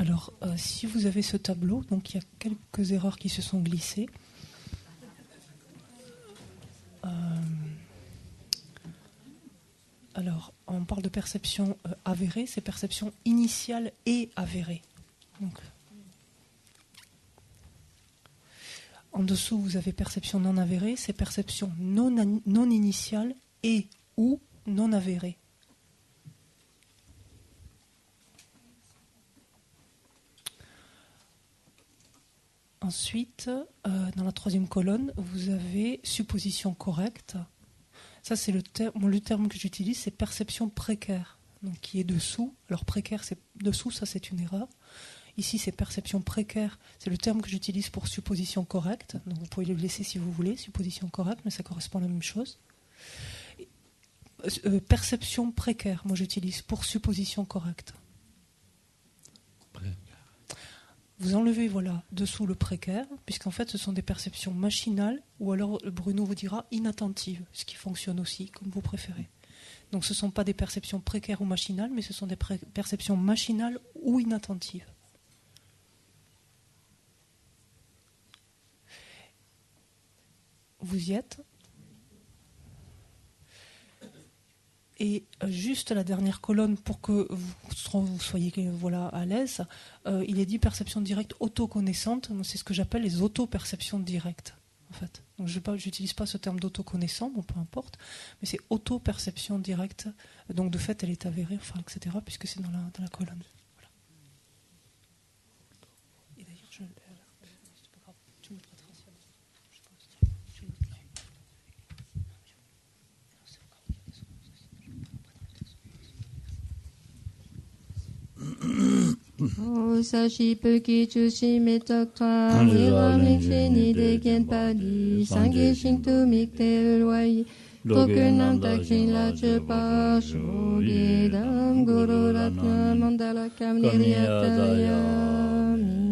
Alors, si vous avez ce tableau, donc il y a quelques erreurs qui se sont glissées. Alors, on parle de perception avérée, c'est perception initiale et avérée. Donc, en dessous, vous avez perception non avérée, c'est perception non initiale et ou non avérée. Ensuite, dans la troisième colonne, vous avez supposition correcte. Ça, c'est le terme que j'utilise, c'est perception précaire, donc qui est dessous. Alors précaire, c'est dessous, ça c'est une erreur. Ici, c'est perception précaire, c'est le terme que j'utilise pour supposition correcte. Donc vous pouvez le laisser si vous voulez, supposition correcte, mais ça correspond à la même chose. Perception précaire, moi j'utilise pour supposition correcte. Vous enlevez, voilà, dessous le précaire, puisqu'en fait, ce sont des perceptions machinales, ou alors Bruno vous dira inattentives, ce qui fonctionne aussi, comme vous préférez. Donc ce ne sont pas des perceptions précaires ou machinales, mais ce sont des perceptions machinales ou inattentives. Vous y êtes ? Et juste la dernière colonne, pour que vous soyez à l'aise, il est dit perception directe autoconnaissante. C'est ce que j'appelle les autoperceptions directes. En fait. Donc je n'utilise pas ce terme d'autoconnaissant, bon, peu importe, mais c'est autoperception directe. Donc de fait, elle est avérée, enfin, etc., puisque c'est dans la colonne. Voilà. Et d'ailleurs, c'est pas grave, tu me traiteras ça. Je pense. Sashi Puki Chushi Metokta Nila Mikse Nide Genpadi Sange Shintu Mikte Ulwai Tokunam Takshin La Chepa Shoge Dam Guru Ratna Mandala Kamniriyatayami.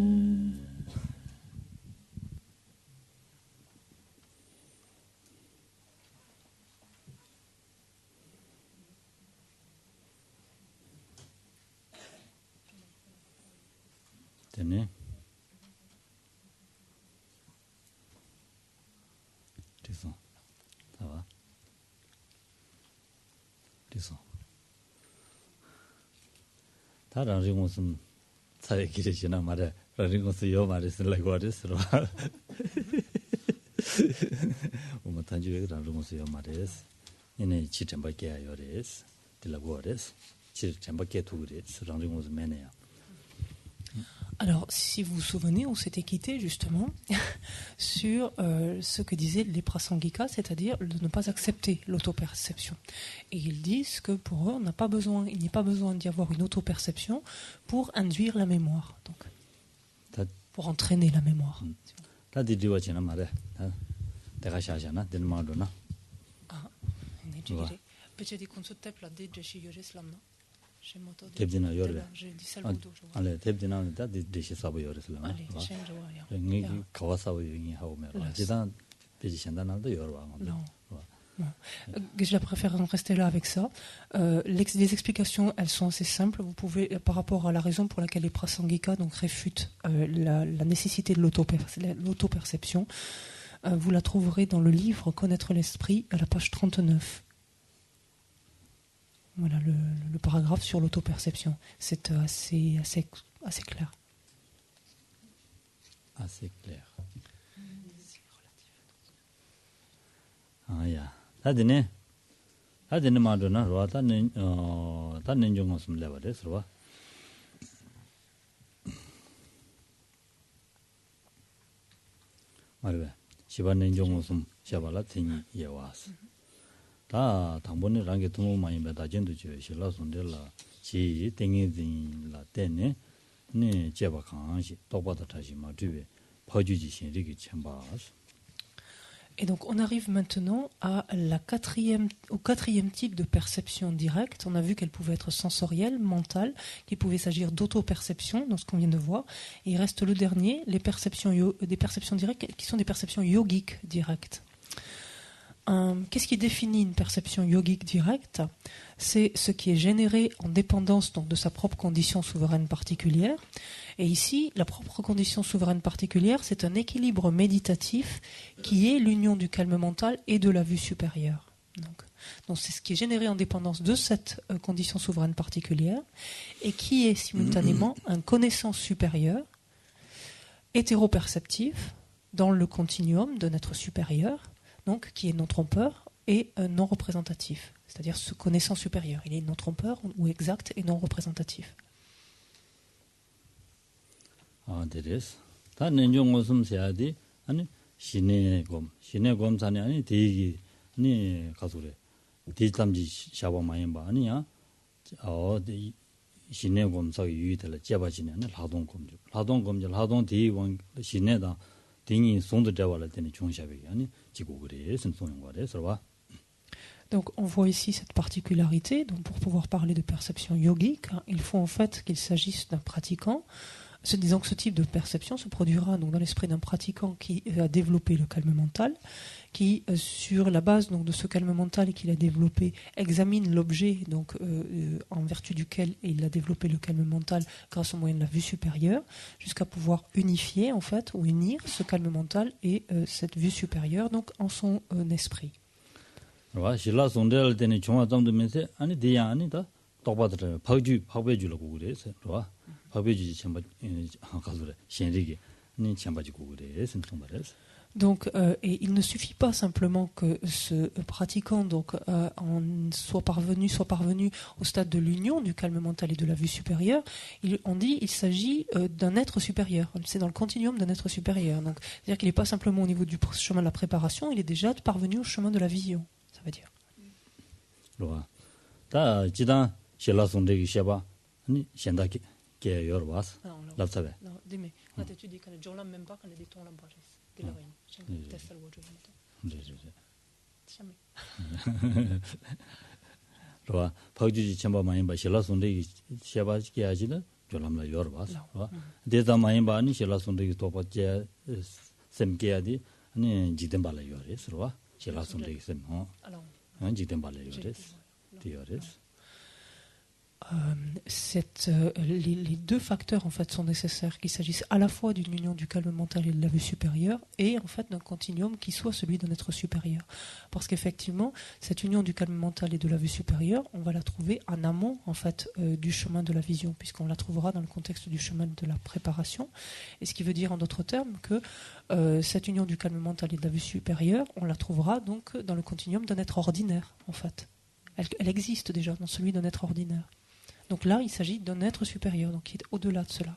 Tenez. Descends. Ça va? Descends. T'as un rayon som ça qui est gênant mare. Rayon som yo mare c'est la quoi c'est là. On m'a tendu avec rayon som yo mare. Il ci temba che ayo res. De la quoi res. Ci temba che tu res. Rayon som mena. Alors, si vous vous souvenez, on s'était quitté justement sur ce que disaient les prasangika, c'est-à-dire de ne pas accepter l'autoperception. Et ils disent que pour eux, il n'y a pas besoin d'y avoir une autoperception pour induire la mémoire, donc pour entraîner la mémoire. Tebdina yorbe. Ale tebdina da deshi sabo yoresla. Ale ngi kawasabo yingi haume. Jidan beji shandana da yorwa. Non. Je préfère en rester là avec ça. Les explications, elles sont assez simples. Vous pouvez, par rapport à la raison pour laquelle les prasangika donc réfutent la nécessité de l'autoperception, vous la trouverez dans le livre Connaître l'esprit à la page 39. Voilà le paragraphe sur l'autoperception. C'est assez clair. Assez clair. Ah ya. Adine madona ro ta nenjong osum lewa des ro. Marbe. Shiba nenjong osum shabala tin yewas. 다 당번에 랑게 도모 많이 받아 전도 줘 실라선들라 지 땡이진 라 때네 네 제바 강시 똑바다 다시 마주에 퍼주지 신리기 첨바스. Et donc on arrive maintenant au quatrième type de perception directe. On a vu qu'elle pouvait être sensorielle, mentale, qu'il pouvait s'agir d'auto-perception, dans ce qu'on vient de voir. Et il reste le dernier, des perceptions directes, qui sont des perceptions yogiques directes. Qu'est-ce qui définit une perception yogique directe? C'est ce qui est généré en dépendance donc de sa propre condition souveraine particulière. Et ici, la propre condition souveraine particulière, c'est un équilibre méditatif qui est l'union du calme mental et de la vue supérieure. Donc c'est ce qui est généré en dépendance de cette condition souveraine particulière et qui est simultanément un connaissance supérieure, hétéroperceptif, dans le continuum d'un être supérieur, donc qui est non trompeur et non représentatif, c'est-à-dire ce connaissant supérieur. Il est non trompeur ou exact et non représentatif. 아, 데레스. 다 nenjong osum 세야디 아니 시내곰 산에 아니 대기 아니 가소래. 대담지 샤바 마인바 아니야. 시내곰 사 유의들 제바지네 라동곰 라동 대원 시내다 등이 손도 잡아라 되는 종샤베기 아니 지고 그래 선송인 거래서 봐. Donc on voit ici cette particularité. Donc pour pouvoir parler de perception yogique, il faut en fait qu'il s'agisse d'un pratiquant. Disons que ce type de perception se produira donc dans l'esprit d'un pratiquant qui a développé le calme mental, qui sur la base donc de ce calme mental qu'il a développé examine l'objet donc en vertu duquel il a développé le calme mental grâce au moyen de la vue supérieure, jusqu'à pouvoir unifier en fait ou unir ce calme mental et cette vue supérieure donc en son esprit. 와 실라 손될 때는 종아담도면서 아니 대야 아니다 똑바들 파배주라고 그래서 와 파배주지 첨바 가서래 신리게 니 첨바지고 그래 선통말해서. Donc, et il ne suffit pas simplement que ce pratiquant donc soit parvenu au stade de l'union du calme mental et de la vue supérieure. On dit il s'agit d'un être supérieur. C'est dans le continuum d'un être supérieur. Donc, c'est-à-dire qu'il n'est pas simplement au niveau du chemin de la préparation, il est déjà parvenu au chemin de la vision. Ça veut dire. 로와 다 지단 실라송데기 샤바 아니 현다게 게 여러와스 랍사베 dis-moi, quand tu dis qu'on est déjà là même pas qu'on est des tons là-bas. 로와 파우주지 첨바 많이 봐 실라송데기 샤바게 하지는 졸람라 여러와스 와 데다 많이 봐 아니 실라송데기 도바제 셈게야디 아니 지덴발라 여레스 로와 실라송데기 셈 les deux facteurs en fait sont nécessaires, qu'il s'agisse à la fois d'une union du calme mental et de la vue supérieure et en fait d'un continuum qui soit celui d'un être supérieur. Parce qu'effectivement, cette union du calme mental et de la vue supérieure, on va la trouver en amont en fait du chemin de la vision, puisqu'on la trouvera dans le contexte du chemin de la préparation. Et ce qui veut dire en d'autres termes que cette union du calme mental et de la vue supérieure, on la trouvera donc dans le continuum d'un être ordinaire en fait. Elle existe déjà dans celui d'un être ordinaire. Donc là, il s'agit d'un être supérieur, donc qui est au-delà de cela.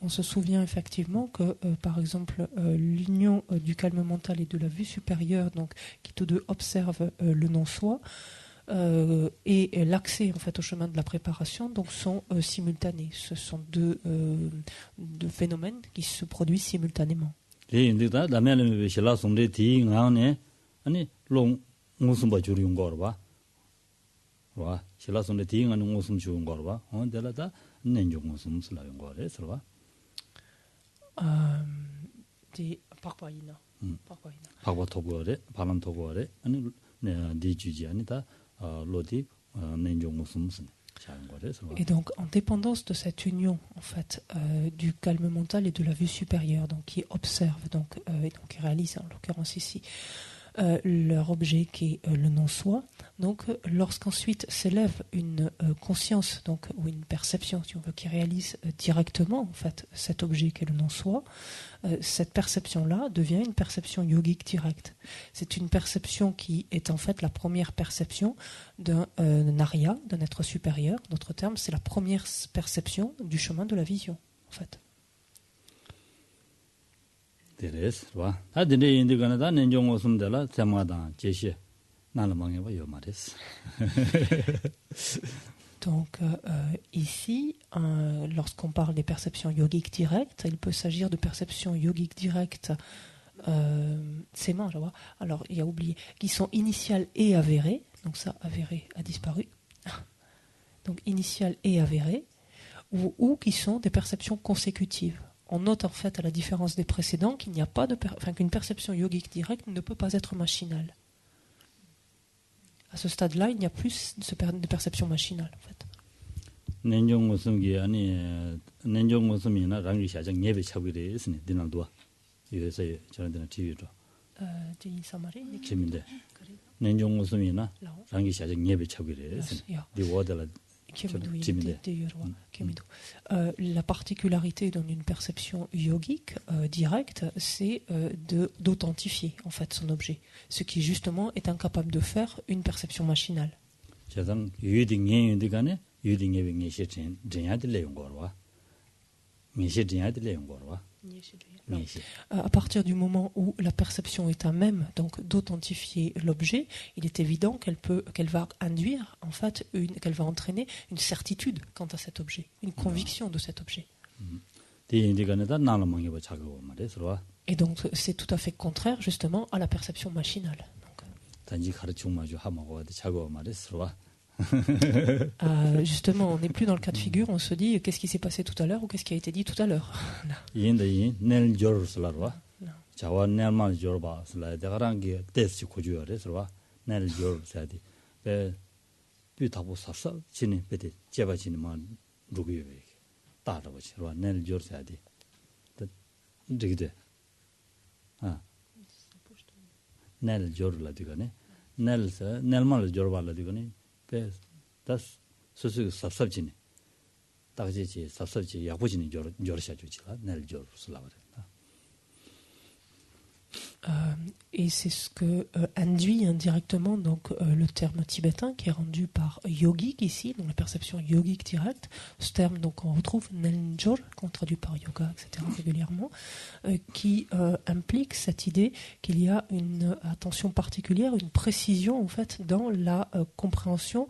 On se souvient effectivement que, par exemple, l'union du calme mental et de la vue supérieure, donc, qui tous deux observent le non-soi, et l'accès en fait au chemin de la préparation, donc sont simultanés. Ce sont deux phénomènes qui se produisent simultanément. Et donc, en dépendance de cette union, en fait, du calme mental et de la vue supérieure, donc qui observe, donc, et donc qui réalise, en l'occurrence ici, leur objet qui est le non-soi. Donc, lorsqu'ensuite s'élève une conscience, donc, ou une perception, si on veut, qui réalise directement en fait cet objet qui est le non-soi, cette perception-là devient une perception yogique directe. C'est une perception qui est en fait la première perception d'un arya, d'un être supérieur. D'autres termes, c'est la première perception du chemin de la vision, en fait. Teres, wa. Ta dinde indi kana ta nenjong osum dela tsamada jeshi. Donc ici, lorsqu'on parle des perceptions yogiques directes, il peut s'agir de perceptions yogiques directes, c'est moi, je vois. Alors, il y a oublié, qui sont initiales et avérées. Donc ça, avéré a disparu. Donc initiales et avérées, ou qui sont des perceptions consécutives. On note en fait, à la différence des précédents, qu'il n'y a pas de, qu'une perception yogique directe ne peut pas être machinale. À ce stade-là, il n'y a plus de perception machinale, en fait. La particularité d'une perception yogique directe, c'est d'authentifier en fait son objet, ce qui justement est incapable de faire une perception machinale. À partir du moment où la perception est à même donc d'authentifier l'objet, il est évident qu'elle va induire en fait qu'elle va entraîner une certitude quant à cet objet, une conviction de cet objet. Et donc c'est tout à fait contraire justement à la perception machinale. Justement, on n'est plus dans le cas de figure, on se dit qu'est-ce qui s'est passé tout à l'heure ou qu'est-ce qui a été dit tout à l'heure. Das 소수 삽삽지네. 딱지지 삽삽지 야부지니 저러셔 주지라 날 저러슬라버다. Et c'est ce que induit indirectement donc, le terme tibétain qui est rendu par yogique ici, donc la perception yogique directe. Ce terme, donc, on retrouve Nelnjor, qu'on traduit par yoga, etc. régulièrement, qui implique cette idée qu'il y a une attention particulière, une précision en fait dans la compréhension,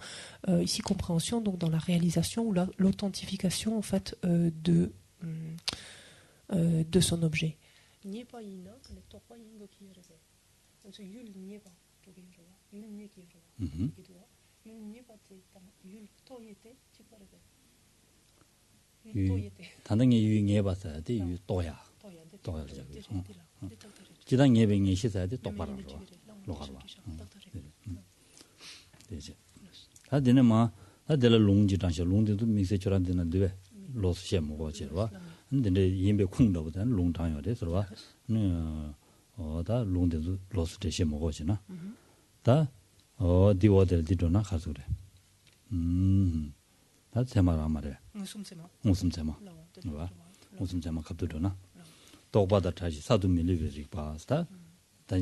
ici compréhension donc dans la réalisation ou l'authentification en fait de son objet. 단당에 유행해 봤어야 돼. 유 또야. 또야. 지단 예배에 시사야 돼. 똑바로 로가로. 되지. 다들 막 다들 롱지단셔 롱데도 미세처럼 되는 데 로스셰 먹어지와. 근데 임배 쿵도보다 롱장요 돼서 다 롱데도 로스셰 먹어지나. 다 디워들 디도나 가서 그래. 다 제마라 말해. 무슨 제마. 와. 무슨 제마 갑도도나. 똑바다 다시 사두 밀리베지 파스타. 다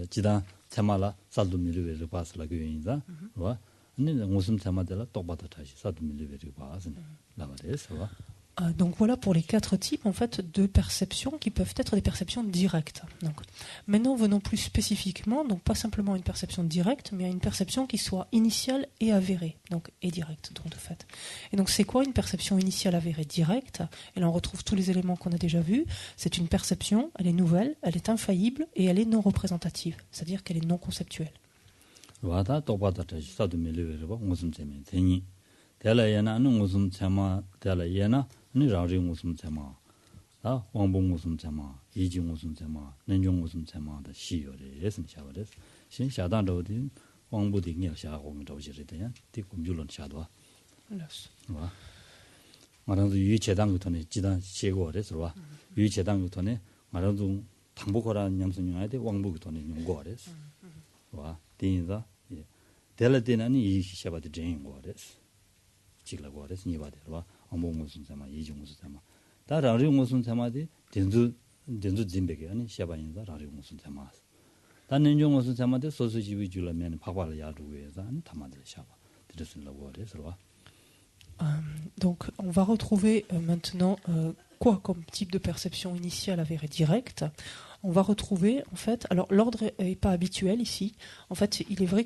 지다 제마라 사두 밀리베지 파스라 그인자. 와. 근데 무슨 제마들 똑바다 다시 사두 밀리베지 파스. 나와데서 와. Donc voilà pour les 4 types en fait de perceptions qui peuvent être des perceptions directes. Donc, maintenant venons plus spécifiquement, donc pas simplement une perception directe, mais à une perception qui soit initiale et avérée, donc et directe donc de fait. Et donc c'est quoi une perception initiale avérée directe? Et là on retrouve tous les éléments qu'on a déjà vus. C'est une perception, elle est nouvelle, elle est infaillible et elle est non représentative, c'est-à-dire qu'elle est non conceptuelle. 와다 똑바다 사두 밀리베르바 무슨 재미 되니 대라야나는 무슨 재마 대라야나 니 라리 무슨 재마 아 왕봉 무슨 재마 이지 무슨 재마 nen종 무슨 재마다 시요레 예선 샤버레 신샤단도디 왕부디 녀샤고 도지르대야 디꿈줄론 샤도와 와 말아도 유체당부터네 지단 시고레서 와 유체당부터네 말아도 당보거라 냠선용아데 왕부부터네 용고레서 와 디인자 예 델라데나니 이 샤바데 제인고레서 지글고레서 니바데 와 왕봉 무슨 재마 이지 무슨 재마 다 라리 무슨 재마디 덴두 진백이 아니 샤바인자 라리 무슨 재마 다 nen종 무슨 재마데 소소지비 줄라면 박발을 야두에서 아니 타마들 샤바 드르슬라고 그래서 와 Donc, on va retrouver maintenant quoi comme type de perception initiale avérée directe. on va retrouver, en fait, alors l'ordre n'est pas habituel ici. En fait, il est vrai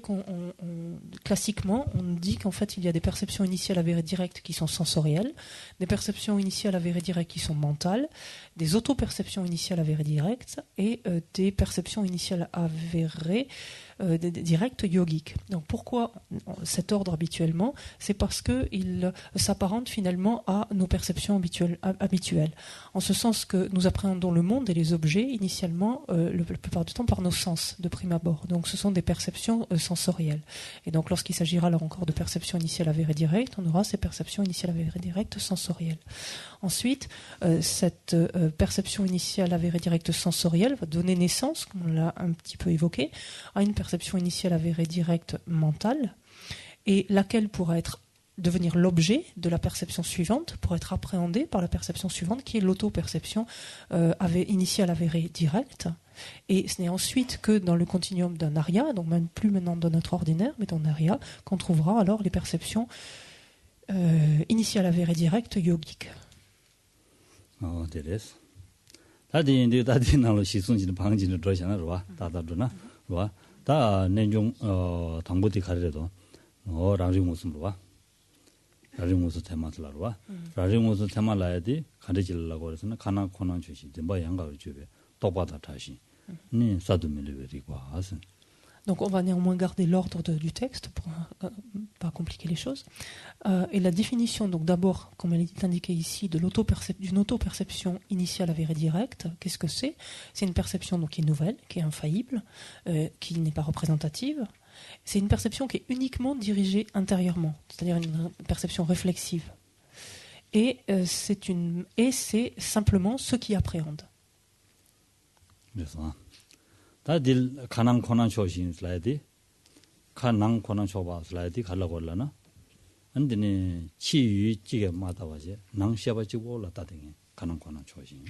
classiquement, on dit qu'en fait, il y a des perceptions initiales avérées directes qui sont sensorielles, des perceptions initiales avérées directes qui sont mentales, des auto-perceptions initiales avérées directes et des perceptions initiales avérées directes yogiques. Donc pourquoi cet ordre habituellement? C'est parce qu'il s'apparente finalement à nos perceptions habituelles. En ce sens que nous appréhendons le monde et les objets initialement, la plupart du temps, par nos sens de prime abord. Donc ce sont des perceptions sensorielles. Et donc lorsqu'il s'agira alors encore de perceptions initiales avérées directes, on aura ces perceptions initiales avérées directes sensorielles. Ensuite, cette perception initiale avérée directe sensorielle va donner naissance, comme on l'a un petit peu évoqué, à une perception initiale avérée directe mentale, et laquelle pourra devenir l'objet de la perception suivante, pour être appréhendée par la perception suivante, qui est l'auto-perception initiale avérée directe. Et ce n'est ensuite que dans le continuum d'un arya, donc même plus maintenant dans notre ordinaire, mais dans l'arya, qu'on trouvera alors les perceptions initiales avérées directes yogiques. Oh, there is. 다디 나로 시순지는 방지는 들어잖아, 봐. 다다도나. 봐. 다 내용 당보디 가래도 라지 무슨 봐. 라지 무슨 테마들로 봐. 라지 무슨 테마라야디 가르치려고 그래서는 가나 코난 주시. 뭐 양가를 주베. 똑바다 다시. 네, 사도밀이 봐. Donc on va néanmoins garder l'ordre du texte pour pas compliquer les choses. Et la définition, donc d'abord, comme elle est indiquée ici, d'une auto-perception initiale avérée directe, qu'est-ce que c'est? C'est une perception donc, qui est nouvelle, qui est infaillible, qui n'est pas représentative. C'est une perception qui est uniquement dirigée intérieurement, c'est-à-dire une perception réflexive. Et c'est simplement ce qui appréhende. 다들 가난 권한 조신 슬라이드 가난 권한 조바 슬라이드 가려고 올라나 안데네 치유 찌게 마다와지 낭시아바 지고 올라다등에 가난 권한 조신.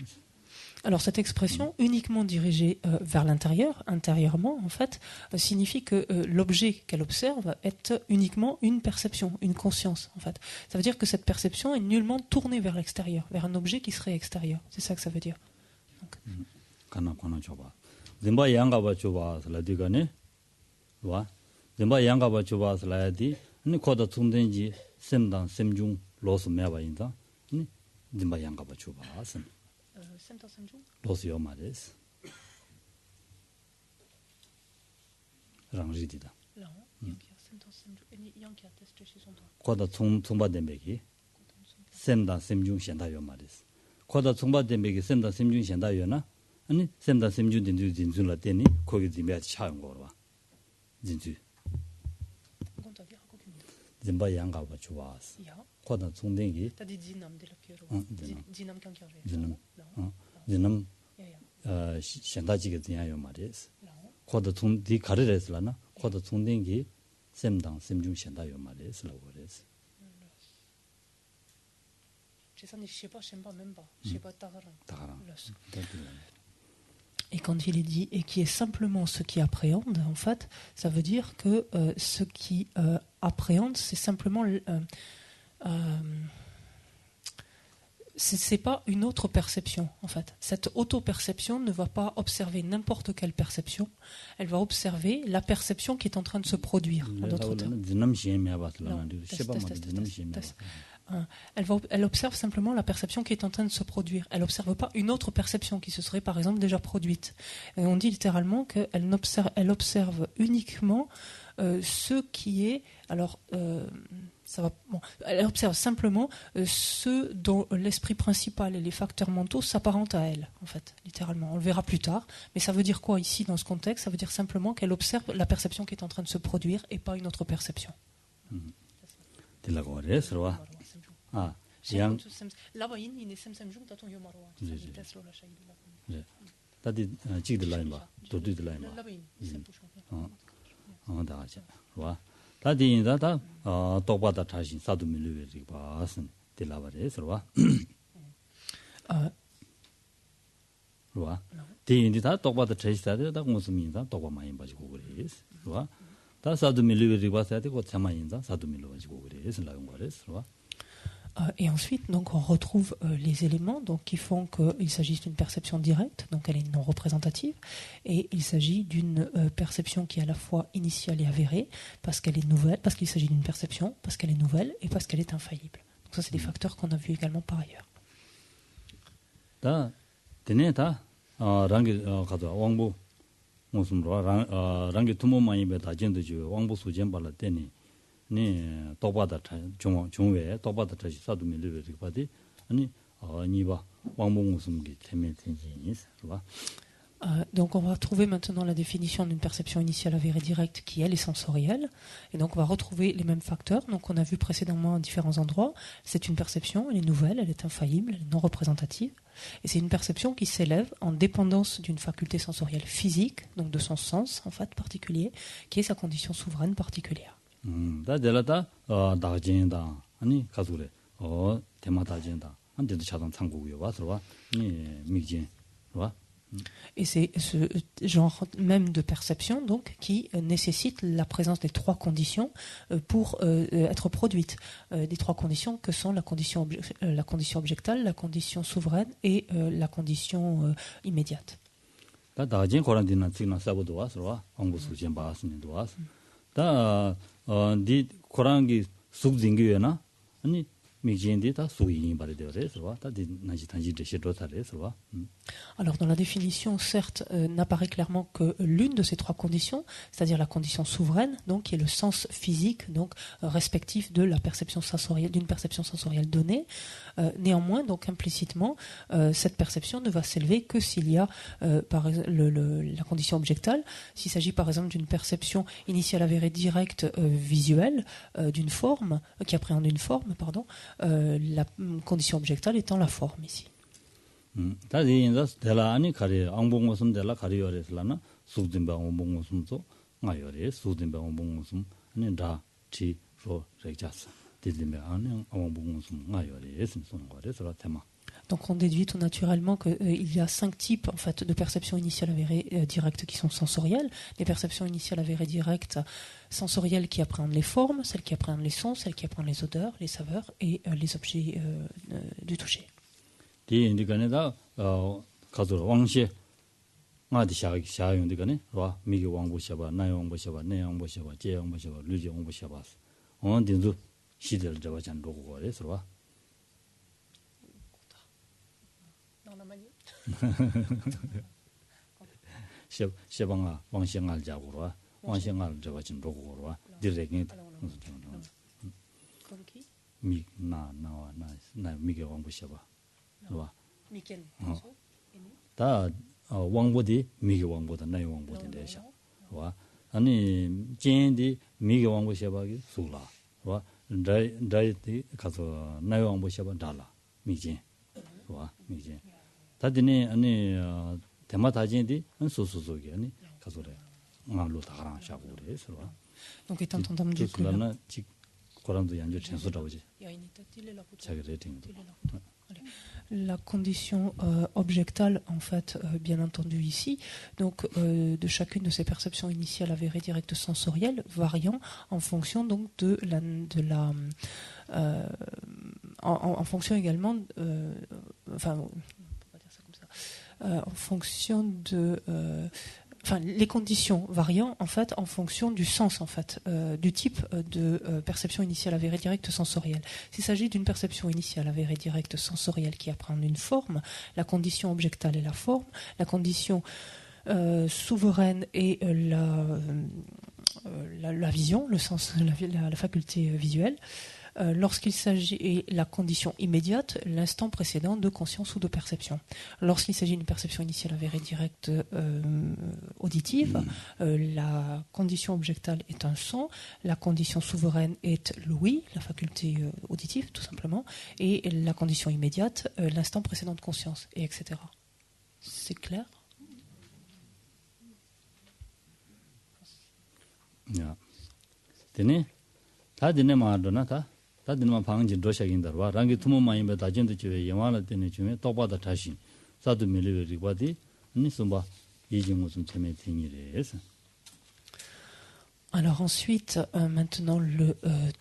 Alors cette expression uniquement dirigée vers l'intérieur, intérieurement en fait, signifie que l'objet qu'elle observe est uniquement une perception, une conscience en fait. Ça veut dire que cette perception est nullement tournée vers l'extérieur, vers un objet qui serait extérieur. C'est ça que ça veut dire. 가난 권한 조바 zemba yangaba chuba saladi gane wa zemba yangaba chuba saladi ni koda tsundenji semdan semjung los meba inda ni zemba yangaba chuba asan semdan semjung los yo mares rangji dida là semdan semjung ni yang qui atteste chez son koda tsumba dembeki semdan semjung shenda yo mares koda tsumba dembeki semdan semjung shenda yo na 아니 샘다 샘주딘 진줄라 때니 거기 dimbe 차온 거로 와 진주 dimba yanga ba chuwas 거다 중den기 다디 진남 데라케로 진남 강경제 진남 현다지게 되냐요 말이스 거다 중디 가르레스라나 거다 중den기 샘당 샘중 현다요 말이스라고 그랬어 제산이 셰바 셴바 멤바 셰바 따가랑 Et quand il est dit et qui est simplement ce qui appréhende, en fait, ça veut dire que ce qui appréhende, c'est simplement, c'est pas une autre perception, en fait. Cette auto-perception ne va pas observer n'importe quelle perception. Elle va observer la perception qui est en train de se produire. En d'autres termes. Elle observe simplement la perception qui est en train de se produire. Elle n'observe pas une autre perception qui se serait par exemple déjà produite. Et on dit littéralement qu'elle observe uniquement ce qui est... Alors, elle observe simplement ce dont l'esprit principal et les facteurs mentaux s'apparentent à elle, en fait, littéralement. On le verra plus tard. Mais ça veut dire quoi ici dans ce contexte? Ça veut dire simplement qu'elle observe la perception qui est en train de se produire et pas une autre perception. 아, 양 라바인 이네 샘샘중 다통 요마로와. 다디 지들 라인 봐. 도디들 라인 봐. 라바인 다지. 와. 다디 인다다 똑바다 다시 사도 밀르베리 봐선 딜라바레서 와. 와. 디인디다 똑바다 다시다다 무슨 민다 똑바 많이 가지고 그래서. 와. 다 사도 밀르베리 봐서 되고 참아인다 사도 밀르 가지고 그래서 라는 거래서. 와. Et ensuite, donc, on retrouve les éléments donc, qui font qu'il s'agit d'une perception directe, donc elle est non représentative, et il s'agit d'une perception qui est à la fois initiale et avérée, parce qu'elle est nouvelle, parce qu'il s'agit d'une perception, parce qu'elle est nouvelle et parce qu'elle est infaillible. Donc ça, c'est des facteurs qu'on a vus également par ailleurs. 왕보 무슨 랑게 투모 많이 베다 젠도죠 왕보 수젠 발라 때니 네 도바다 중외 도바다 다시 사도 밀리베리 바디 아니 니바 왕보 무슨 게 테메텐지 봐. Donc on va trouver maintenant la définition d'une perception initiale avérée directe qui elle est sensorielle, et donc on va retrouver les mêmes facteurs. Donc on a vu précédemment à différents endroits, c'est une perception, elle est nouvelle, elle est infaillible, elle est non représentative, et c'est une perception qui s'élève en dépendance d'une faculté sensorielle physique, donc de son sens en fait particulier, qui est sa condition souveraine particulière. 다 데라다 다진다 아니 가수래 테마 다진다 안데도 차단 참고고요 와서 와 미진 와. Et c'est ce genre même de perception donc qui nécessite la présence des trois conditions pour être produite. Des trois conditions que sont la condition objectale, la condition souveraine et la condition immédiate. 다진 고란디나 지나 사고도 와서 왕부 수진 바스니도 와서 다디 고란기 숙진기에나 아니 Alors dans la définition, certes, n'apparaît clairement que l'une de ces trois conditions, c'est-à-dire la condition souveraine, donc qui est le sens physique, donc respectif de la perception sensorielle, d'une perception sensorielle donnée. Néanmoins, donc implicitement, cette perception ne va s'élever que s'il y a par exemple, la condition objectale, s'il s'agit par exemple d'une perception initiale avérée directe visuelle d'une forme, qui appréhende une forme, pardon. La condition objectale étant la forme ici. Donc on déduit tout naturellement qu'il y a 5 types en fait, de perceptions initiales avérées directes qui sont sensorielles. Les perceptions initiales avérées directes sensorielles qui appréhendent les formes, celles qui appréhendent les sons, celles qui appréhendent les odeurs, les saveurs et les objets du toucher. 시방아 왕생알 자고로 왕생알 저거진 로고로 디렉게 미나나와 나 미게 왕부셔봐 봐 미켈 다 왕보디 미게 왕보다 나의 왕보인데 봐 아니 젠디 미게 왕부셔봐기 수라 봐 다이디 가서 나의 왕부셔봐 달라 미진 봐 미진 다디네 아니 테마 다진디 소소소게 아니 가서래 말로 다랑 샤고래 서로 donc étant entendu que la condition objectale en fait bien entendu ici donc de chacune de ces perceptions initiales avérées directes sensorielles variant en fonction donc en fonction également en fonction de les conditions variant en fait en fonction du sens en fait du type de perception initiale avérée directe sensorielle. S'il s'agit d'une perception initiale avérée directe sensorielle qui appréhende une forme, la condition objectale est la forme, la condition souveraine est la vision, le sens, la faculté visuelle. Lorsqu'il s'agit et la condition immédiate, l'instant précédent de conscience ou de perception. Lorsqu'il s'agit d'une perception initiale avérée directe auditive, la condition objectale est un son, la condition souveraine est l'ouïe, la faculté auditive tout simplement, et la condition immédiate, l'instant précédent de conscience, et etc. C'est clair? 야, 되네. 다 되네 말도나 다. 다들만 방지 도시인다와 랑기 투모마이베 다진도 주에 영화를 때는 중에 똑바다 다시 사도 밀리베리바디 니숨바 이징 무슨 재미팅이래서. Alors ensuite maintenant le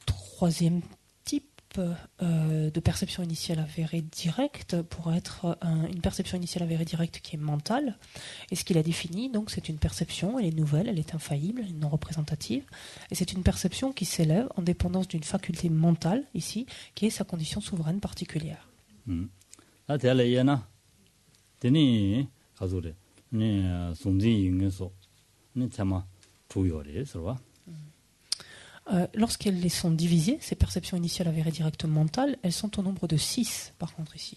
troisième type type de perception initiale avérée directe pourrait être une perception initiale avérée directe qui est mentale. Et ce qu'il a défini, donc, c'est une perception, elle est nouvelle, elle est infaillible, elle est non représentative. Et c'est une perception qui s'élève en dépendance d'une faculté mentale, ici, qui est sa condition souveraine particulière. Lorsqu'elles sont divisées, ces perceptions initiales avérées directes mentales, elles sont au nombre de 6, par contre, ici.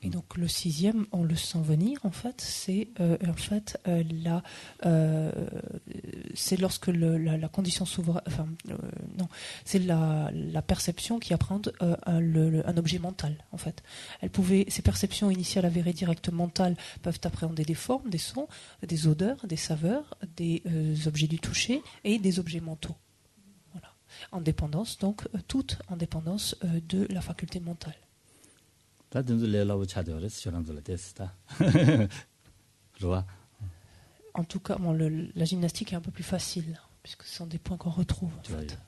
Et donc le sixième, on le sent venir en fait, c'est c'est lorsque la condition souveraine, c'est la perception qui appréhende un objet mental en fait. Ces perceptions initiales avérées directes mentales peuvent appréhender des formes, des sons, des odeurs, des saveurs, des objets du toucher et des objets mentaux. Voilà, en dépendance donc toute en dépendance de la faculté mentale. En tout cas, la gymnastique est un peu plus facile, puisque ce sont des points qu'on retrouve. En fait.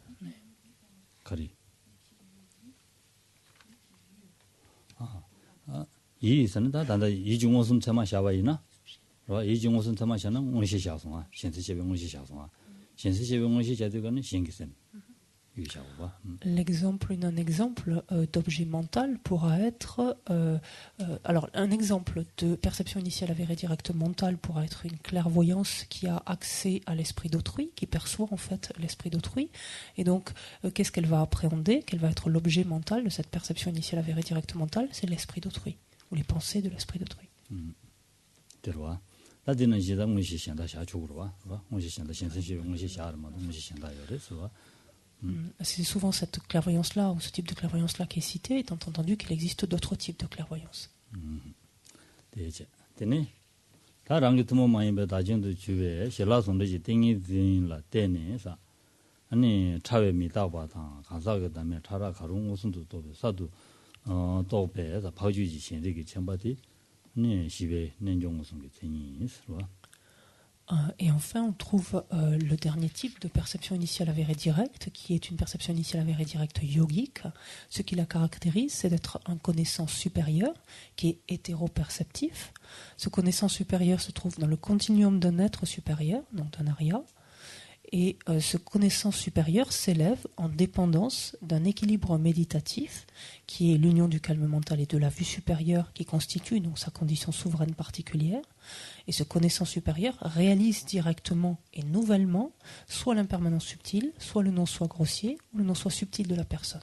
Un exemple d'objet mental pourra être... alors, un exemple de perception initiale avérée directe mentale pourra être une clairvoyance qui a accès à l'esprit d'autrui, qui perçoit en fait l'esprit d'autrui. Et donc, qu'est-ce qu'elle va appréhender? Quel va être l'objet mental de cette perception initiale avérée directe mentale? C'est l'esprit d'autrui, ou les pensées de l'esprit d'autrui. C'est souvent cette clairvoyance-là, ou ce type de clairvoyance-là qui est cité, étant entendu qu'il existe d'autres types de clairvoyance. Et enfin, on trouve le dernier type de perception initiale avérée directe, qui est une perception initiale avérée directe yogique. Ce qui la caractérise, c'est d'être un connaissant supérieur, qui est hétéroperceptif. Ce connaissant supérieur se trouve dans le continuum d'un être supérieur, donc d'un arya. Et ce connaissant supérieur s'élève en dépendance d'un équilibre méditatif, qui est l'union du calme mental et de la vue supérieure, qui constitue donc sa condition souveraine particulière. Et ce connaissant supérieur réalise directement et nouvellement soit l'impermanence subtile, soit le non-soi grossier, ou le non-soi subtil de la personne.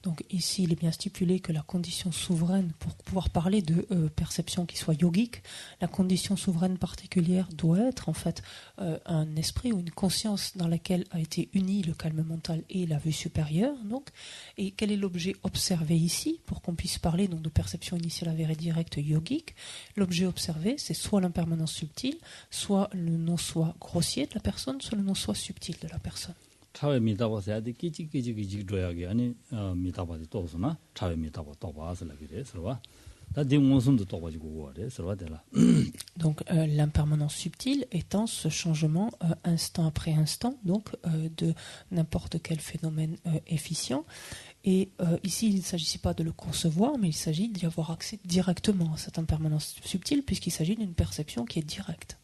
Donc ici, il est bien stipulé que la condition souveraine, pour pouvoir parler de perception qui soit yogique, la condition souveraine particulière doit être en fait un esprit ou une conscience dans laquelle a été uni le calme mental et la vue supérieure. Donc, et quel est l'objet observé ici pour qu'on puisse parler donc de perception initiale avérée directe yogique? L'objet observé, c'est soit l'impermanence subtile, soit le non-soi grossier de la personne, soit le non-soi subtil de la personne. 차외 미다바서야데 끼지끼지끼지 줘야게 아니 미다바데 또서나 차외 미다바 또바서라 그래서 다 디몬슨도 또 가지고 그래서 되라. Donc l'impermanence subtile étant ce changement instant après instant, donc de n'importe quel phénomène efficient. Et ici, il ne s'agit pas de le concevoir, mais il s'agit d'y avoir accès directement à cette impermanence subtile, puisqu'il s'agit d'une perception qui est directe.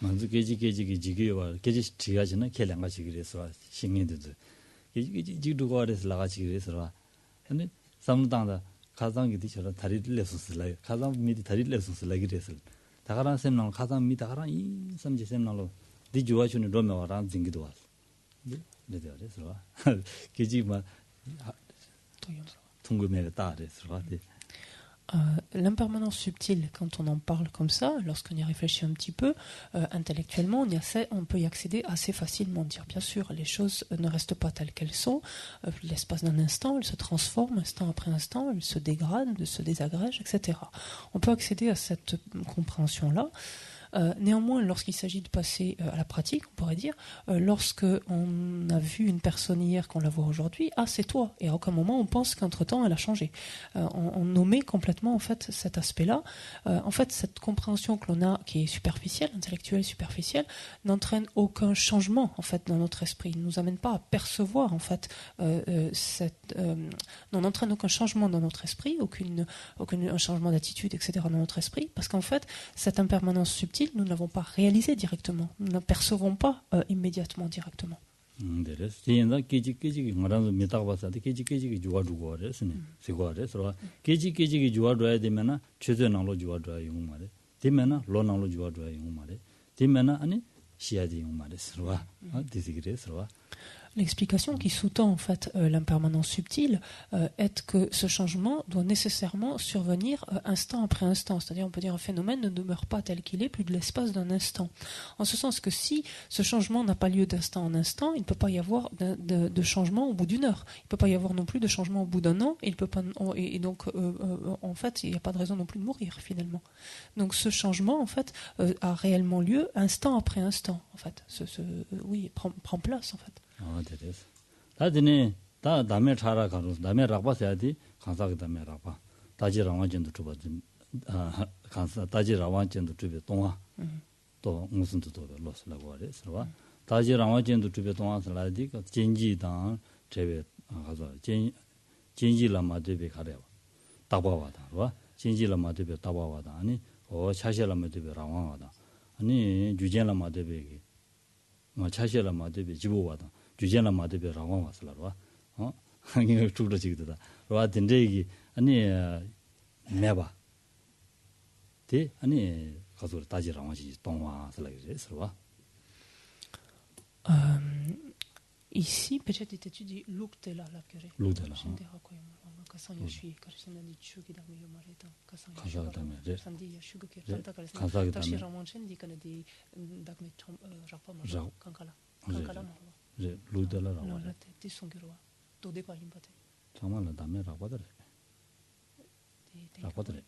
먼저 게지게지게지게와 게지 지가지는 개량가지 그래서 신경들도 게지게지지도 거래서 나가지 그래서 근데 삼당다 가상이 뒤처럼 다리를 내서슬라 가상 미리 다리를 내서슬라 그래서 다가란 셈랑 가상 미 다가란 이 삼지 셈랑로 뒤 좋아주는 로메와랑 징기도 왔어 L'impermanence subtile, quand on en parle comme ça, lorsqu'on y réfléchit un petit peu, intellectuellement, on peut y accéder assez facilement. Dire, bien sûr, les choses ne restent pas telles qu'elles sont. L'espace d'un instant, elles se transforment, instant après instant, elles se dégradent, se désagrègent, etc. On peut accéder à cette compréhension-là. Néanmoins, lorsqu'il s'agit de passer à la pratique, on pourrait dire, lorsque on a vu une personne hier qu'on la voit aujourd'hui, ah c'est toi. Et à aucun moment on pense qu'entre-temps elle a changé. On omet complètement en fait cet aspect-là. En fait, cette compréhension que l'on a, qui est superficielle, intellectuelle, superficielle, n'entraîne aucun changement en fait dans notre esprit. Il ne nous amène pas à percevoir en fait n'entraîne aucun changement dans notre esprit, aucun changement d'attitude, etc. dans notre esprit, parce qu'en fait, cette impermanence subtile, nous ne l'avons pas réalisée directement. Nous ne la percevons pas immédiatement directement. L'explication qui sous-tend en fait l'impermanence subtile est que ce changement doit nécessairement survenir instant après instant. C'est-à-dire, on peut dire un phénomène ne demeure pas tel qu'il est plus de l'espace d'un instant. En ce sens que si ce changement n'a pas lieu d'instant en instant, il ne peut pas y avoir de changement au bout d'une heure. Il ne peut pas y avoir non plus de changement au bout d'un an. Et donc, en fait, il n'y a pas de raison non plus de mourir finalement. Donc, ce changement, en fait, a réellement lieu instant après instant. En fait, prend place en fait. 다드네 다 담에 차라 가로 담에 라바세야디 간사가 담에 라바 다지 라완전도 주바 간사 다지 라완전도 주베 동화 또 무슨 뜻도 로스라고 하래서 다지 라완전도 주베 동화살라디 진지당 제베 가서 진지라마데베 가래요 따바와다 와 진지라마데베 따바와다 아니 차시라마데베 라완와다 아니 주젠라마데베 차시라마데베 지보와다 주제나 마데베 라고 왔을라로 이거 죽어지기다 와 된대기 아니 매봐 대 아니 가서 따지라 와지 동화슬라이서 Ici, peut-être tu dis Luktela la kere. Luktela. Kasanya shui, kasanya di chugi da miyo mareta. Kasanya da miyo. Sandi ya shugu ke. Kasanya da Tashi miyo. ramonchen di kana di dakme rapa ma kankala. Kankala ma. 제 루델라라고. 노라테 디송게로와. 도데 발림바테. 정말로 담에 라고더래. 라고더래.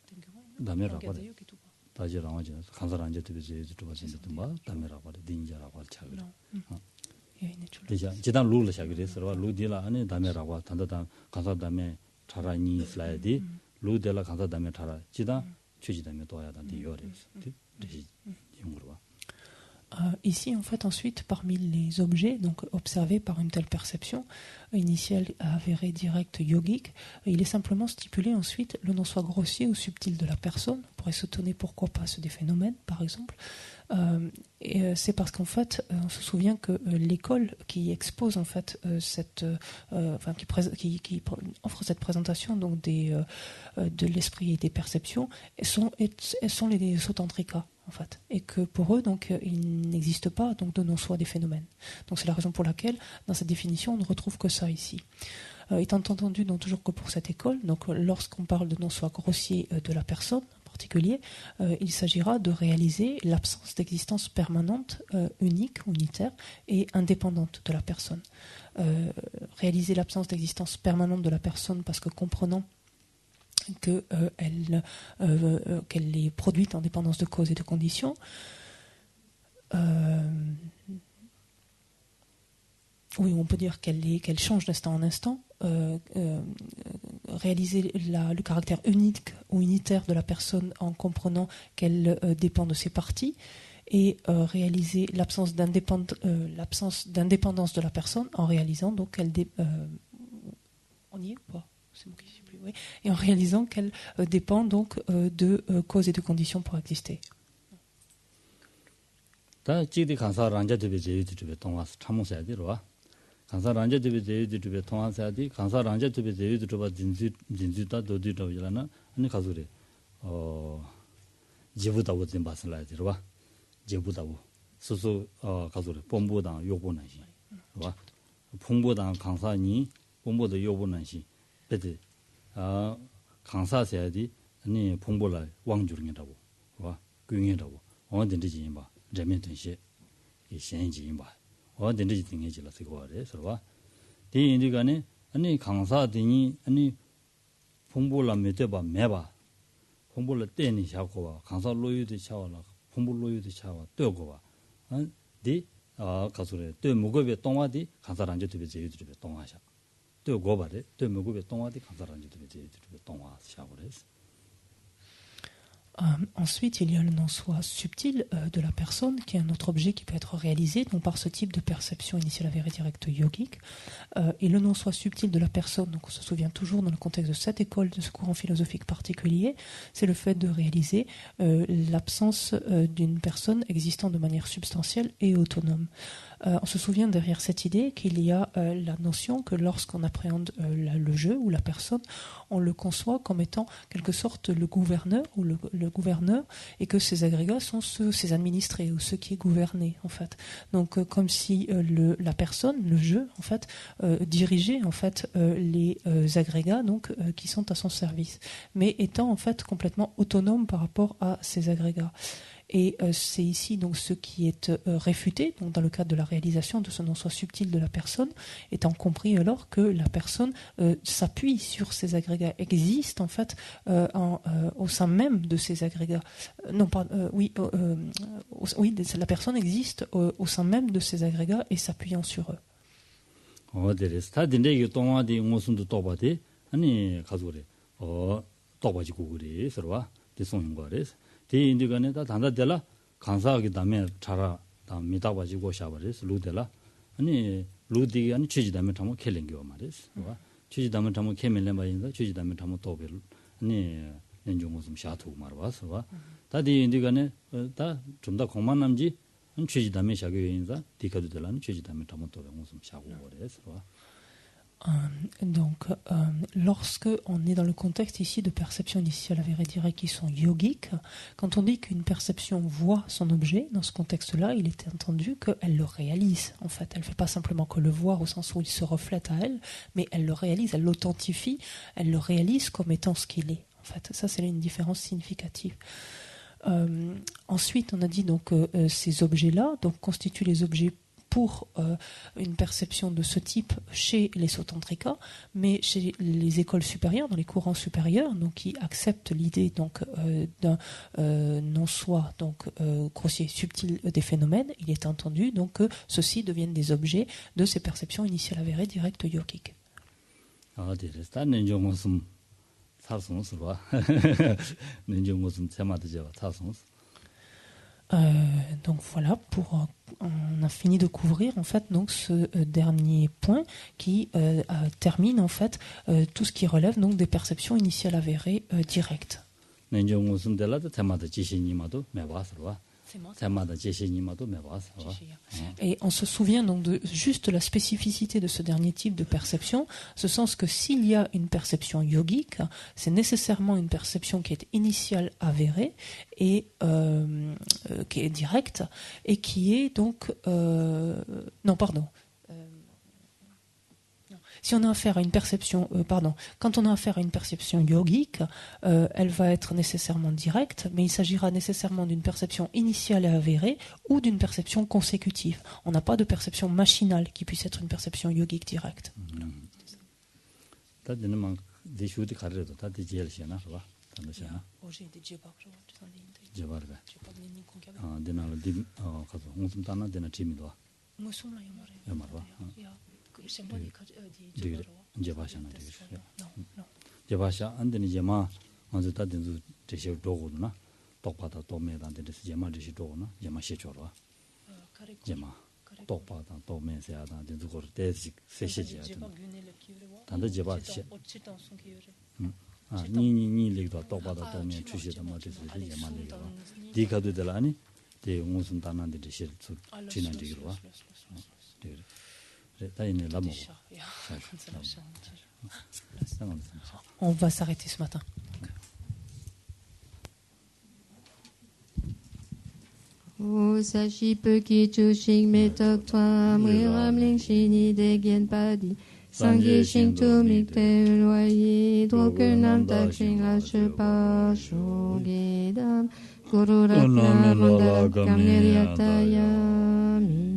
담에 라고더래. 다시 라고지. 간사를 안 제때 비제 주바진도 뭐 담에 라고더래. 딘자라고 할 차그. déjà 지단 룰을 시작해서 루딜라 안에 담에라고 단다단 간사 담에 차라니 슬라이드 루델라 간사 담에 차라 지단 취지 담에 도야다 디요레스 디 용으로 Ici, en fait, ensuite, parmi les objets donc observés par une telle perception initiale, avérée, directe, yogique, il est simplement stipulé ensuite le non-soi grossier ou subtil de la personne. On pourrait s'étonner pourquoi pas des phénomènes, par exemple. Et c'est parce qu'en fait, on se souvient que l'école qui expose en fait qui offre cette présentation donc de l'esprit et des perceptions, sont les Sotantrika. En fait, et que pour eux, donc, il n'existe pas donc de non-soi des phénomènes. Donc c'est la raison pour laquelle, dans cette définition, on ne retrouve que ça ici. Étant entendu, donc toujours que pour cette école, donc lorsqu'on parle de non-soi grossier de la personne en particulier, il s'agira de réaliser l'absence d'existence permanente, unique, unitaire et indépendante de la personne. Réaliser l'absence d'existence permanente de la personne parce que comprenant qu'elle est produite en dépendance de causes et de conditions. Oui, on peut dire qu'elle change d'instant en instant. Réaliser le caractère unique ou unitaire de la personne en comprenant qu'elle dépend de ses parties. Et réaliser l'absence d'indépendance de la personne en réalisant donc qu'elle on y est ou pas? C'est moi qui sais plus, oui. Et en réalisant qu'elle dépend donc de causes et de conditions pour exister. 풍보당 강사니 공부도 요구는시 베데 강사세야디 아니 풍보라 왕주ring이라고 와 귀ing이라고 어딘지 봐 재면든시 이 현지인 봐 어딘지 등해질라 쓰고래 서로 디 인디간에 아니 강사들이 아니 풍보라 메대바 매바 풍보라 때니 샤고와 강사 로유도 차와라 풍보 로유도 차와 뜨고와 디 가수래 또 무급의 동화디 강사란지 되게 제유들이 동화샤 또 고바래 또 무급의 동화디 강사란지 되게 제유들이 동화샤고래서 Ensuite, il y a le non-soi subtil de la personne, qui est un autre objet qui peut être réalisé donc par ce type de perception initiale avérée directe yogique. Et le non-soi subtil de la personne, donc on se souvient toujours dans le contexte de cette école, de ce courant philosophique particulier, c'est le fait de réaliser l'absence d'une personne existant de manière substantielle et autonome. On se souvient derrière cette idée qu'il y a la notion que lorsqu'on appréhende le jeu ou la personne, on le conçoit comme étant quelque sorte le gouverneur ou le gouverneur, et que ces agrégats sont ces administrés ou ceux qui est gouverné en fait. Donc comme si la personne, le jeu en fait, dirigeait en fait les agrégats donc qui sont à son service, mais étant en fait complètement autonome par rapport à ces agrégats. Et c'est ici donc ce qui est réfuté donc dans le cadre de la réalisation de ce non-soi subtil de la personne, étant compris alors que la personne s'appuie sur ces agrégats, existe en fait au sein même de ces agrégats. Non pas la personne existe au sein même de ces agrégats et s'appuyant sur eux. 디 인디간에다 단다들라 강사하기 다음에 차라 다 미다바지고 샤버레스 루데라 아니 루디 아니 취지다면 참 켈링겨 말레스 와 취지다면 참 켈멜레 바인다 취지다면 참 도벨 아니 연중 무슨 샤투 말바스 와 다디 인디간에 다 좀 더 공만 남지 취지다면 샤교인자 디카도들라는 취지다면 참 도벨 무슨 샤고 버레스 와 Donc, lorsque on est dans le contexte ici de perception initiale avérée directe qui sont yogiques, quand on dit qu'une perception voit son objet, dans ce contexte-là, il est entendu qu'elle le réalise. En fait, elle ne fait pas simplement que le voir au sens où il se reflète à elle, mais elle le réalise, elle l'authentifie, elle le réalise comme étant ce qu'il est. En fait, ça, c'est une différence significative. Ensuite, on a dit donc ces objets-là donc constituent les objets pour une perception de ce type chez les Sotantrika, mais chez les écoles supérieures, dans les courants supérieurs, donc qui acceptent l'idée donc d'un non-soi donc grossier, subtil des phénomènes, il est entendu donc que ceux-ci deviennent des objets de ces perceptions initiales avérées directes yogiques. Donc voilà, on a fini de couvrir en fait donc ce dernier point qui termine en fait tout ce qui relève donc des perceptions initiales avérées directes. Et on se souvient donc de juste la spécificité de ce dernier type de perception, ce sens que s'il y a une perception yogique, c'est nécessairement une perception qui est initiale avérée et qui est directe et qui est donc si on a affaire à une perception, quand on a affaire à une perception yogique, elle va être nécessairement directe, mais il s'agira nécessairement d'une perception initiale et avérée ou d'une perception consécutive. On n'a pas de perception machinale qui puisse être une perception yogique directe. 제바샤 안데니 제마 먼저 다든지 제시 도고나 똑바다 도메단 데스 제마 제시 도고나 제마 시초로 제마 똑바다 도메세야다 데스 고르 데스 세시지야 단데 제바시 니니 리도 똑바다 도메 주시다 마데스 제마 리가 디카도들라니 데 무슨 단한데 제시 지난지기로 와 On va s'arrêter ce matin. O sashi peki chushing metok twa mui ramling shini de gen padi sangye shing tu mikte loye droke nam tak shing la chepa shoge dam guru ratna mandala kamneriataya mi